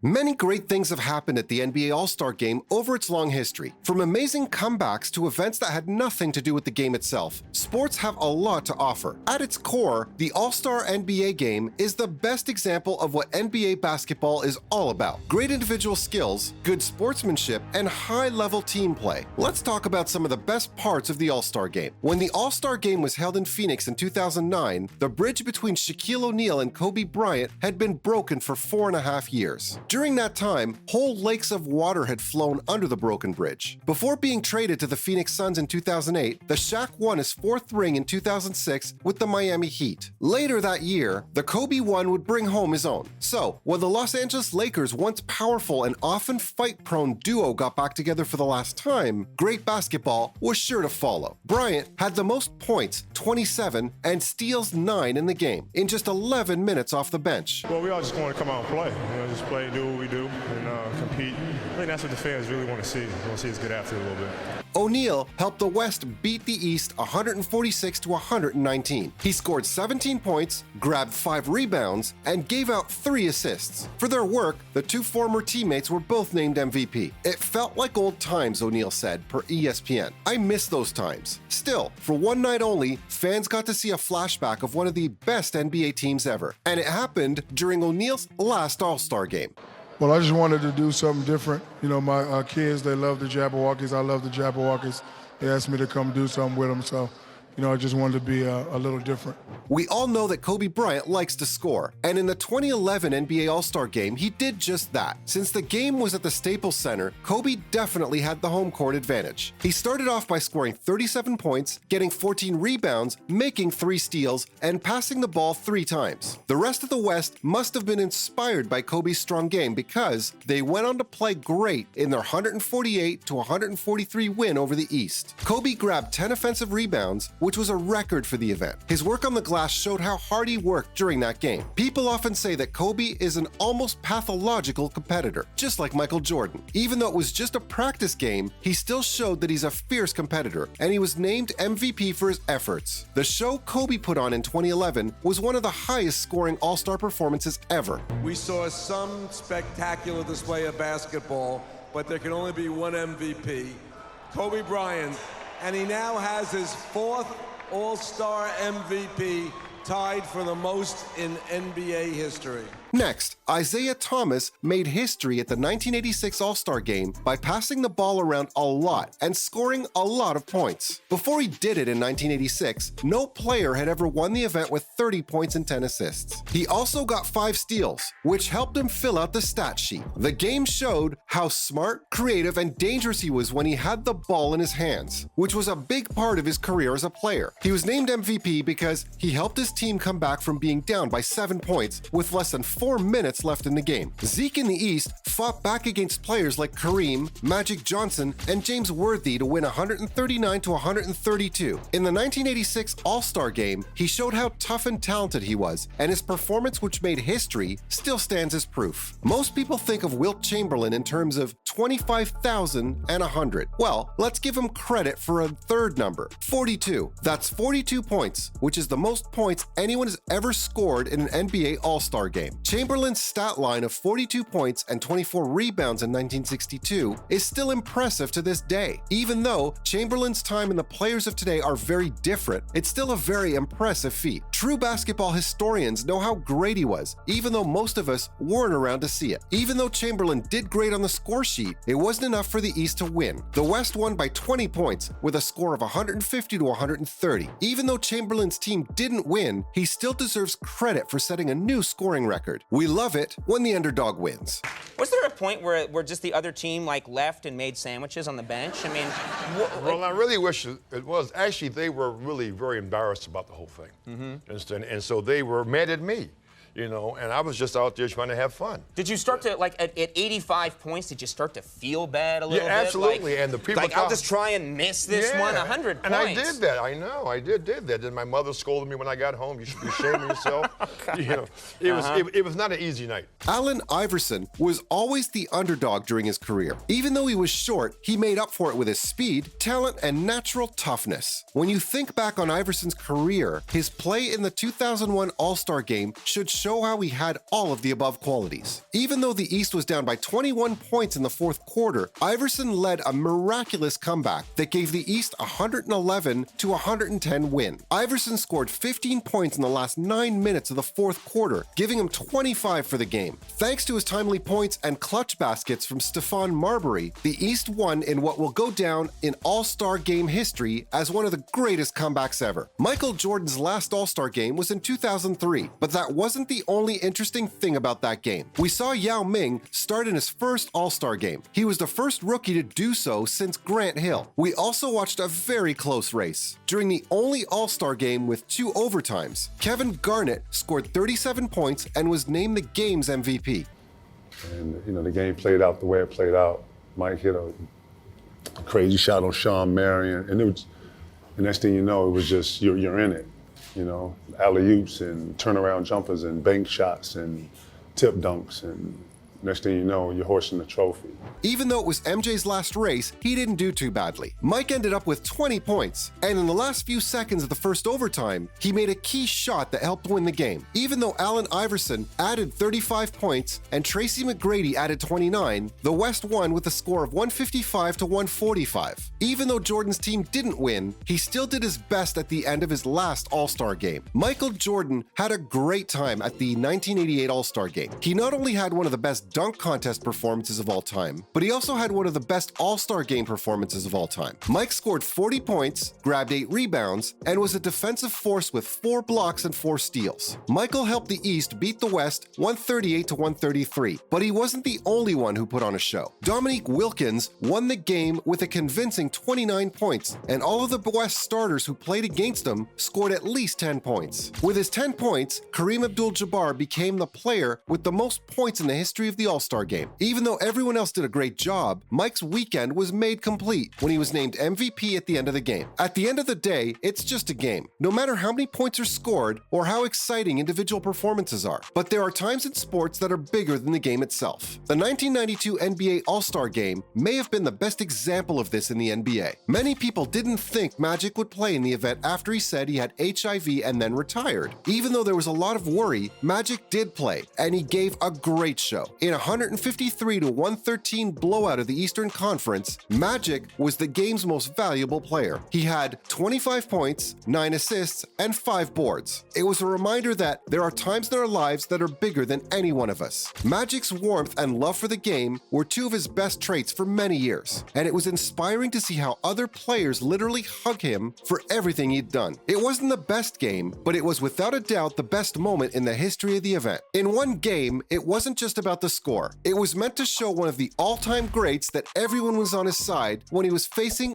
Many great things have happened at the NBA All-Star Game over its long history. From amazing comebacks to events that had nothing to do with the game itself, sports have a lot to offer. At its core, the All-Star NBA Game is the best example of what NBA basketball is all about. Great individual skills, good sportsmanship, and high-level team play. Let's talk about some of the best parts of the All-Star Game. When the All-Star Game was held in Phoenix in 2009, the bridge between Shaquille O'Neal and Kobe Bryant had been broken for 4.5 years. During that time, whole lakes of water had flown under the broken bridge. Before being traded to the Phoenix Suns in 2008, the Shaq won his 4th ring in 2006 with the Miami Heat. Later that year, the Kobe one would bring home his own. So, when the Los Angeles Lakers' once powerful and often fight-prone duo got back together for the last time, great basketball was sure to follow. Bryant had the most points, 27, and steals 9 in the game, in just 11 minutes off the bench. Well, we all just want to come out and play. Just play, do what we do, and compete. I think that's what the fans really want to see. They want to see us get after it a little bit. O'Neal helped the West beat the East 146 to 119. He scored 17 points, grabbed 5 rebounds, and gave out 3 assists. For their work, the 2 former teammates were both named MVP. It felt like old times, O'Neal said, per ESPN. I miss those times. Still, for one night only, fans got to see a flashback of one of the best NBA teams ever. And it happened during O'Neal's last All-Star game. Well, I just wanted to do something different. You know, my kids, they love the Jabberwockies. I love the Jabberwockies. They asked me to come do something with them, so, you know, I just wanted to be a little different. We all know that Kobe Bryant likes to score, and in the 2011 NBA All-Star Game, he did just that. Since the game was at the Staples Center, Kobe definitely had the home court advantage. He started off by scoring 37 points, getting 14 rebounds, making 3 steals, and passing the ball 3 times. The rest of the West must have been inspired by Kobe's strong game because they went on to play great in their 148 to 143 win over the East. Kobe grabbed 10 offensive rebounds, which was a record for the event. His work on the glass showed how hard he worked during that game. People often say that Kobe is an almost pathological competitor, just like Michael Jordan. Even though it was just a practice game, he still showed that he's a fierce competitor, and he was named MVP for his efforts. The show Kobe put on in 2011 was one of the highest scoring All-Star performances ever. We saw some spectacular display of basketball, but there can only be one MVP, Kobe Bryant, and he now has his 4th All-Star MVP, tied for the most in NBA history. Next, Isaiah Thomas made history at the 1986 All-Star Game by passing the ball around a lot and scoring a lot of points. Before he did it in 1986, no player had ever won the event with 30 points and 10 assists. He also got 5 steals, which helped him fill out the stat sheet. The game showed how smart, creative, and dangerous he was when he had the ball in his hands, which was a big part of his career as a player. He was named MVP because he helped his team come back from being down by 7 points with less than 4 minutes left in the game. Zeke in the East fought back against players like Kareem, Magic Johnson, and James Worthy to win 139 to 132. In the 1986 All-Star Game, he showed how tough and talented he was, and his performance, which made history, still stands as proof. Most people think of Wilt Chamberlain in terms of 25,000 and 100. Well, let's give him credit for a third number, 42. That's 42 points, which is the most points anyone has ever scored in an NBA All-Star Game. Chamberlain's stat line of 42 points and 24 rebounds in 1962 is still impressive to this day. Even though Chamberlain's time and the players of today are very different, it's still a very impressive feat. True basketball historians know how great he was, even though most of us weren't around to see it. Even though Chamberlain did great on the score sheet, it wasn't enough for the East to win. The West won by 20 points with a score of 150 to 130. Even though Chamberlain's team didn't win, he still deserves credit for setting a new scoring record. We love it when the underdog wins. Was there a point where just the other team left and made sandwiches on the bench? I mean, well, I really wish it was. Actually, they were really very embarrassed about the whole thing. And so they were mad at me. You know, and I was just out there trying to have fun. Did you start to, at 85 points, did you start to feel bad a little bit? Yeah, absolutely. And the people... I'll just try and miss this one, 100 points. And I did that, I know. I did that. And my mother scolded me when I got home. You should be ashamed of yourself. You know, it was not an easy night. Allen Iverson was always the underdog during his career. Even though he was short, he made up for it with his speed, talent, and natural toughness. When you think back on Iverson's career, his play in the 2001 All-Star Game should show show how he had all of the above qualities. Even though the East was down by 21 points in the fourth quarter, Iverson led a miraculous comeback that gave the East a 111-110 win. Iverson scored 15 points in the last 9 minutes of the fourth quarter, giving him 25 for the game. Thanks to his timely points and clutch baskets from Stephon Marbury, the East won in what will go down in All-Star Game history as one of the greatest comebacks ever. Michael Jordan's last All-Star Game was in 2003, but that wasn't the only interesting thing about that game. We saw Yao Ming start in his first All-Star Game. He was the first rookie to do so since Grant Hill. We also watched a very close race. During the only All-Star Game with 2 overtimes, Kevin Garnett scored 37 points and was named the game's MVP. And, the game played out the way it played out. Mike hit a crazy shot on Sean Marion, and the next thing you know, it was just, you're in it. Alley-oops and turnaround jumpers and bank shots and tip dunks, and next thing you know, you're hoisting the trophy. Even though it was MJ's last race, he didn't do too badly. Mike ended up with 20 points, and in the last few seconds of the first overtime, he made a key shot that helped win the game. Even though Allen Iverson added 35 points and Tracy McGrady added 29, the West won with a score of 155-145. Even though Jordan's team didn't win, he still did his best at the end of his last All-Star game. Michael Jordan had a great time at the 1988 All-Star game. He not only had one of the best dunk contest performances of all time, but he also had one of the best All-Star Game performances of all time. Mike scored 40 points, grabbed 8 rebounds, and was a defensive force with 4 blocks and 4 steals. Michael helped the East beat the West 138-133, but he wasn't the only one who put on a show. Dominique Wilkins won the game with a convincing 29 points, and all of the West starters who played against him scored at least 10 points. With his 10 points, Kareem Abdul-Jabbar became the player with the most points in the history of the All-Star Game. Even though everyone else did a great job, Mike's weekend was made complete when he was named MVP at the end of the game. At the end of the day, it's just a game, no matter how many points are scored or how exciting individual performances are. But there are times in sports that are bigger than the game itself. The 1992 NBA All-Star Game may have been the best example of this in the NBA. Many people didn't think Magic would play in the event after he said he had HIV and then retired. Even though there was a lot of worry, Magic did play, and he gave a great show. In a 153-113 blowout of the Eastern Conference, Magic was the game's most valuable player. He had 25 points, 9 assists, and 5 boards. It was a reminder that there are times in our lives that are bigger than any one of us. Magic's warmth and love for the game were 2 of his best traits for many years, and it was inspiring to see how other players literally hug him for everything he'd done. It wasn't the best game, but it was without a doubt the best moment in the history of the event. In one game, it wasn't just about the score. It was meant to show one of the all-time greats that everyone was on his side when he was facing